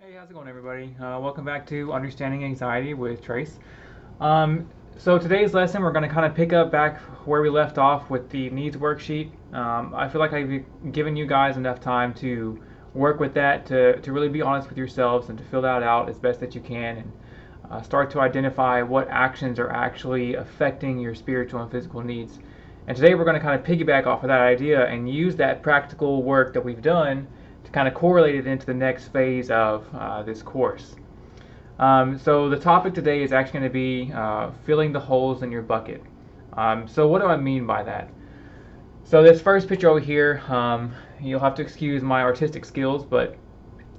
Hey, how's it going, everybody? Welcome back to Understanding Anxiety with Trace. So today's lesson, we're going to kind of pick up back where we left off with the needs worksheet. I feel like I've given you guys enough time to work with that, to really be honest with yourselves and to fill that out as best that you can, and start to identify what actions are actually affecting your spiritual and physical needs. And today we're going to kind of piggyback off of that idea and use that practical work that we've done to kind of correlate it into the next phase of this course. So the topic today is actually going to be filling the holes in your bucket. So what do I mean by that? So this first picture over here, you'll have to excuse my artistic skills, but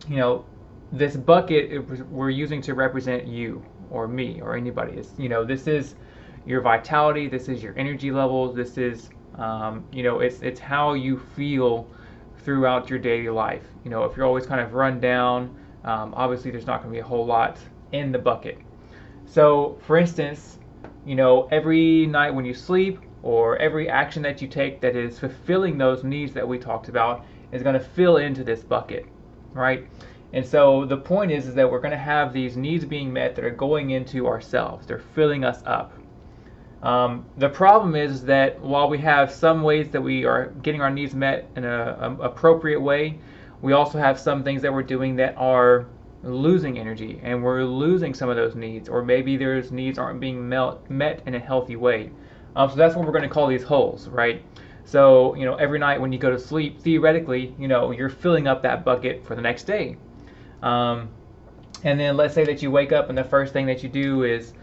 you know, this bucket we're using to represent you or me or anybody. This is your vitality, this is your energy levels, this is, it's how you feel throughout your daily life. If you're always kind of run down, obviously there's not going to be a whole lot in the bucket. So, for instance, every night when you sleep or every action that you take that is fulfilling those needs that we talked about is going to fill into this bucket, right? And so the point is that we're going to have these needs being met that are going into ourselves. They're filling us up. The problem is that while we have some ways that we are getting our needs met in an appropriate way, we also have some things that we're doing that are losing energy, and we're losing some of those needs, or maybe those needs aren't being met in a healthy way. So that's what we're going to call these holes, right? So, every night when you go to sleep, theoretically, you're filling up that bucket for the next day. And then let's say that you wake up and the first thing that you do is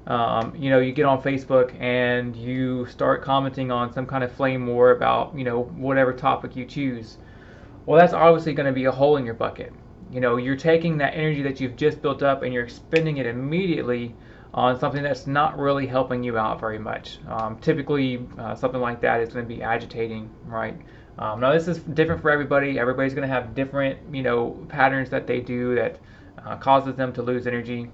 you get on Facebook and you start commenting on some kind of flame war about, whatever topic you choose. Well, that's obviously going to be a hole in your bucket. You're taking that energy that you've just built up and you're expending it immediately on something that's not really helping you out very much. Typically, something like that is going to be agitating, right? Now, this is different for everybody. Everybody's going to have different, patterns that they do that causes them to lose energy.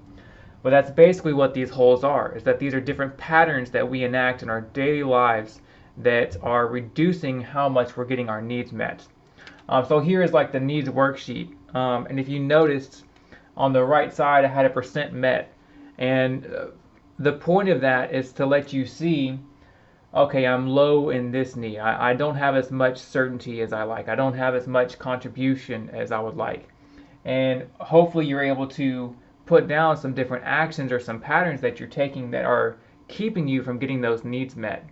But that's basically what these holes are, is that these are different patterns that we enact in our daily lives that are reducing how much we're getting our needs met. So here is like the needs worksheet. And if you noticed on the right side, I had a percent met. And the point of that is to let you see, okay, I'm low in this need. I don't have as much certainty as I like. I don't have as much contribution as I would like. And hopefully you're able to put down some different actions or some patterns that you're taking that are keeping you from getting those needs met.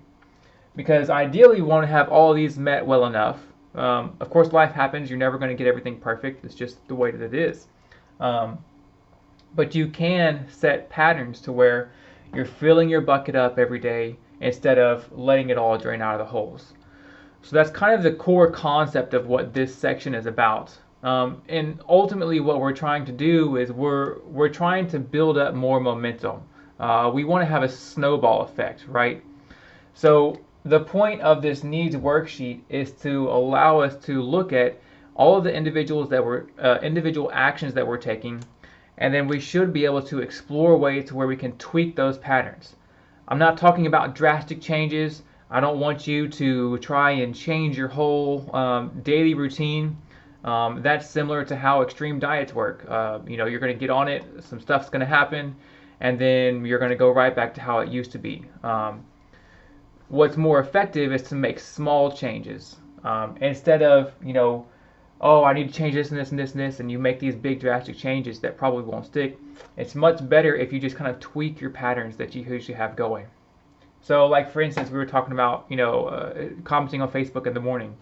Because ideally you want to have all of these met well enough. Of course, life happens. You're never going to get everything perfect. It's just the way that it is. But you can set patterns to where you're filling your bucket up every day instead of letting it all drain out of the holes. So that's kind of the core concept of what this section is about. And ultimately what we're trying to do is we're trying to build up more momentum. We want to have a snowball effect, right? So the point of this needs worksheet is to allow us to look at all of the individual actions that we're taking, and then we should be able to explore ways to where we can tweak those patterns. I'm not talking about drastic changes. I don't want you to try and change your whole daily routine. That's similar to how extreme diets work. You're going to get on it, some stuff's going to happen, and then you're going to go right back to how it used to be. What's more effective is to make small changes. Instead of, oh, I need to change this and this and this and this, and you make these big drastic changes that probably won't stick. It's much better if you just kind of tweak your patterns that you usually have going. So, like for instance, we were talking about, commenting on Facebook in the morning.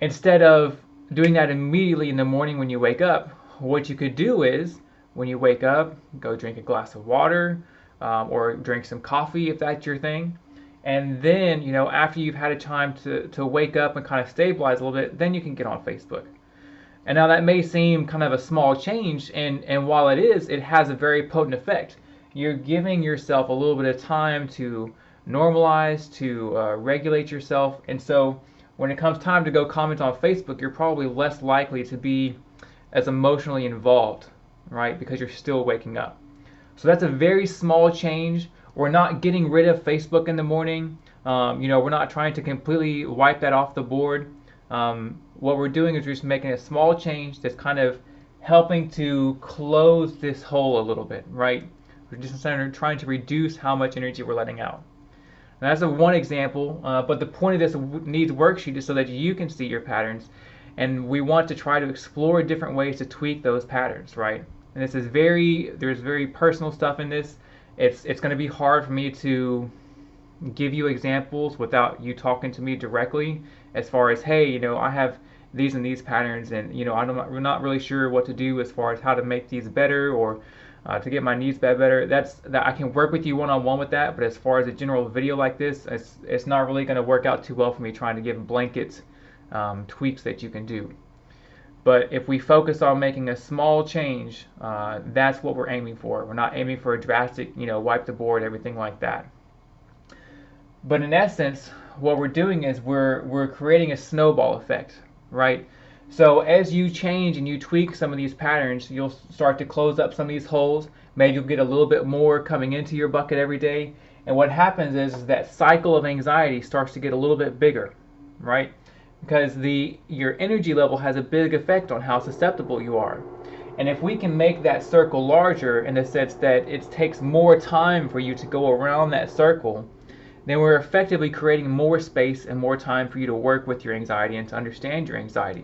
Instead of doing that immediately in the morning when you wake up, what you could do is, when you wake up, go drink a glass of water, or drink some coffee if that's your thing. And then, after you've had a time to wake up and kind of stabilize a little bit, then you can get on Facebook. And now that may seem kind of a small change, and while it is, it has a very potent effect. You're giving yourself a little bit of time to normalize, to regulate yourself. And so when it comes time to go comment on Facebook, you're probably less likely to be as emotionally involved, right? Because you're still waking up. So that's a very small change. We're not getting rid of Facebook in the morning. We're not trying to completely wipe that off the board. what we're doing is we're just making a small change that's kind of helping to close this hole a little bit, right? We're just trying to reduce how much energy we're letting out. And that's one example, but the point of this needs worksheet is so that you can see your patterns, and we want to try to explore different ways to tweak those patterns, right? And this is there's very personal stuff in this. It's going to be hard for me to give you examples without you talking to me directly, as far as, hey, I have these and these patterns, and we're not really sure what to do as far as how to make these better, or to get my needs better. That I can work with you one-on-one with that, but as far as a general video like this, it's not really going to work out too well for me trying to give blanket tweaks that you can do. But if we focus on making a small change, that's what we're aiming for. We're not aiming for a drastic, wipe the board, everything like that. But in essence, what we're doing is we're creating a snowball effect, right? So as you change and you tweak some of these patterns, you'll start to close up some of these holes. Maybe you'll get a little bit more coming into your bucket every day. And what happens is that cycle of anxiety starts to get a little bit bigger, right? Because your energy level has a big effect on how susceptible you are. And if we can make that circle larger, in the sense that it takes more time for you to go around that circle, then we're effectively creating more space and more time for you to work with your anxiety and to understand your anxiety,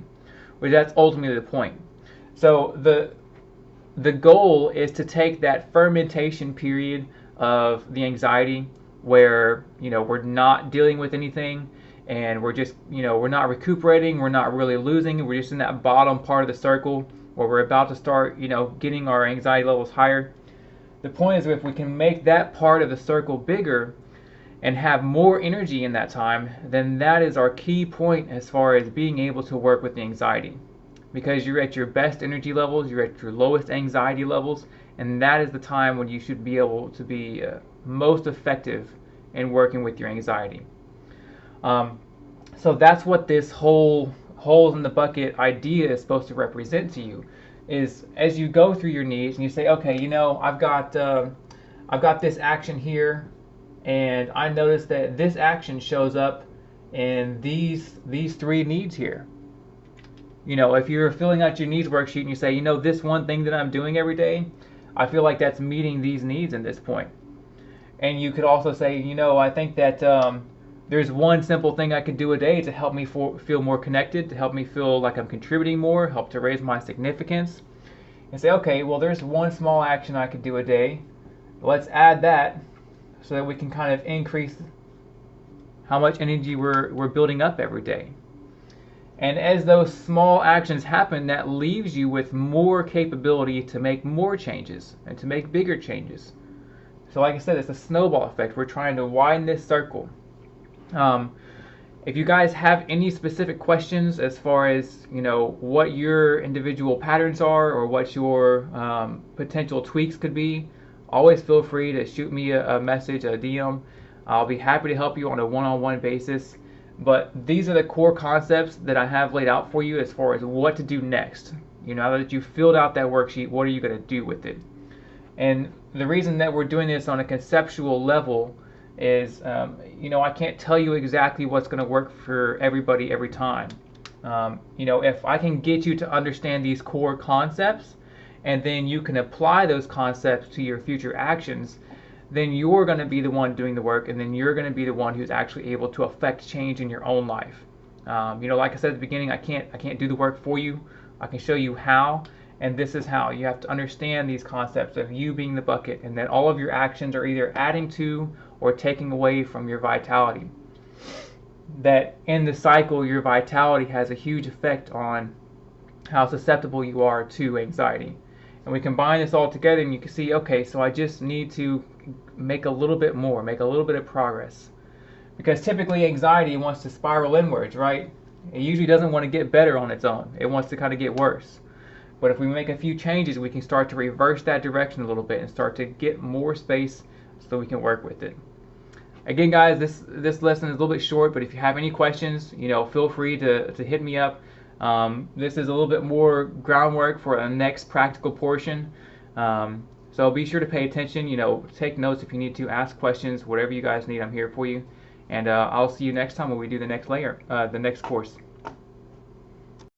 which that's ultimately the point. So the goal is to take that fermentation period of the anxiety where we're not dealing with anything, and we're just we're not recuperating, we're not really losing, we're just in that bottom part of the circle where we're about to start getting our anxiety levels higher. The point is, if we can make that part of the circle bigger and have more energy in that time, then that is our key point as far as being able to work with the anxiety. Because you're at your best energy levels, you're at your lowest anxiety levels, and that is the time when you should be able to be most effective in working with your anxiety. So that's what this whole holes in the bucket idea is supposed to represent to you, is as you go through your needs and you say, okay, I've got this action here, and I notice that this action shows up in these three needs here. If you're filling out your needs worksheet and you say, this one thing that I'm doing every day, I feel like that's meeting these needs at this point. And you could also say, I think that there's one simple thing I could do a day to help me feel more connected, to help me feel like I'm contributing more, help to raise my significance. And say, okay, well, there's one small action I could do a day. Let's add that, so that we can kind of increase how much energy we're building up every day. And as those small actions happen, that leaves you with more capability to make more changes and to make bigger changes. So like I said, it's a snowball effect. We're trying to widen this circle. If you guys have any specific questions as far as what your individual patterns are, or what your potential tweaks could be, always feel free to shoot me a message, a DM. I'll be happy to help you on a one-on-one basis. But these are the core concepts that I have laid out for you as far as what to do next. Now that you've filled out that worksheet, what are you going to do with it? And the reason that we're doing this on a conceptual level is, I can't tell you exactly what's going to work for everybody every time. If I can get you to understand these core concepts, and then you can apply those concepts to your future actions, then you're going to be the one doing the work, and then you're going to be the one who's actually able to affect change in your own life. Like I said at the beginning, I can't do the work for you. I can show you how, and this is how. You have to understand these concepts of you being the bucket, and that all of your actions are either adding to or taking away from your vitality. That in the cycle, your vitality has a huge effect on how susceptible you are to anxiety. And we combine this all together, and you can see, okay, so I just need to make a little bit more, make a little bit of progress. Because typically anxiety wants to spiral inwards, right? It usually doesn't want to get better on its own. It wants to kind of get worse. But if we make a few changes, we can start to reverse that direction a little bit and start to get more space so we can work with it. Again, guys, this lesson is a little bit short, but if you have any questions, feel free to hit me up. This is a little bit more groundwork for a next practical portion. So be sure to pay attention, take notes if you need to, ask questions, whatever you guys need, I'm here for you. And I'll see you next time when we do the next layer, the next course.